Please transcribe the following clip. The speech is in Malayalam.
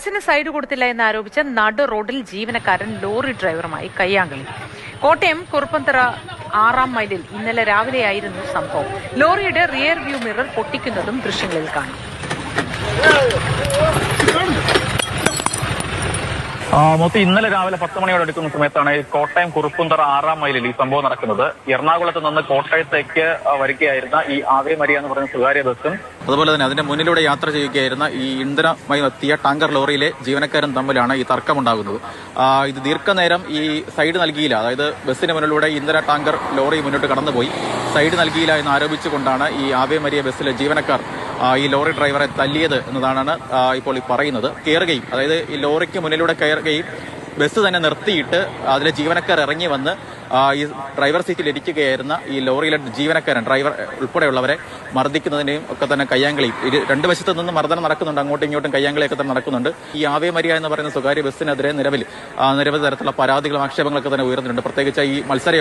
ബസിന് സൈഡ് കൊടുത്തില്ല എന്നാരോപിച്ച് നടു റോഡിൽ ജീവനക്കാരൻ ലോറി ഡ്രൈവറുമായി കയ്യാങ്കളി. കോട്ടയം കുറുപ്പന്തറ 6-ാം മൈലിൽ ഇന്നലെ രാവിലെയായിരുന്നു സംഭവം. ലോറിയുടെ റിയർ വ്യൂ മിറർ പൊട്ടിക്കുന്നതും ദൃശ്യങ്ങളിൽ കാണാം. ഇന്നലെ രാവിലെ 10 മണിയോടെ അടുക്കുന്ന സമയത്താണ് കോട്ടയം കുറുപ്പന്തറ 6-ാം മൈലിൽ ഈ സംഭവം നടക്കുന്നത്. എറണാകുളത്ത് നിന്ന് കോട്ടയത്തേക്ക് വരികയായിരുന്ന ഈ ആവേ മരിയ എന്ന് പറയുന്ന സ്വകാര്യ ബസ്സും അതുപോലെ തന്നെ അതിന്റെ മുന്നിലൂടെ യാത്ര ചെയ്യുകയായിരുന്ന ഈ ഇന്ധനമായി എത്തിയ ടാങ്കർ ലോറിയിലെ ജീവനക്കാരും തമ്മിലാണ് ഈ തർക്കമുണ്ടാകുന്നത്. ഇത് ദീർഘനേരം ഈ സൈഡ് നൽകിയില്ല, അതായത് ബസ്സിന് മുന്നിലൂടെ ഇന്ധന ടാങ്കർ ലോറി മുന്നോട്ട് കടന്നുപോയി സൈഡ് നൽകിയില്ല എന്ന് ആരോപിച്ചുകൊണ്ടാണ് ഈ ആവേ മരിയ ബസ്സിലെ ജീവനക്കാർ ഈ ലോറി ഡ്രൈവറെ തല്ലിയത് എന്നതാണ് ഇപ്പോൾ ഈ പറയുന്നത്. കയറുകയും, അതായത് ഈ ലോറിക്ക് മുന്നിലൂടെ കയറുകയും ബസ് തന്നെ നിർത്തിയിട്ട് അതിലെ ജീവനക്കാർ ഇറങ്ങി വന്ന് ഈ ഡ്രൈവർ സീറ്റിൽ ഇരിക്കുകയായിരുന്ന ഈ ലോറിയിലെ ജീവനക്കാരൻ ഡ്രൈവർ ഉൾപ്പെടെയുള്ളവരെ മർദ്ദിക്കുന്നതിനെയും ഒക്കെ തന്നെ കയ്യാങ്കളിയും രണ്ട് വശത്തു നിന്നും മർദ്ദനം നടക്കുന്നുണ്ട്. അങ്ങോട്ടും ഇങ്ങോട്ടും കയ്യാങ്കളിയൊക്കെ തന്നെ നടക്കുന്നുണ്ട്. ഈ ആവേ മരിയ എന്ന് പറയുന്ന സ്വകാര്യ ബസ്സിനെതിരെ നിരവധി തരത്തിലുള്ള പരാതികളും ആക്ഷേപങ്ങളൊക്കെ തന്നെ ഉയർന്നിട്ടുണ്ട്. പ്രത്യേകിച്ച് ഈ മത്സര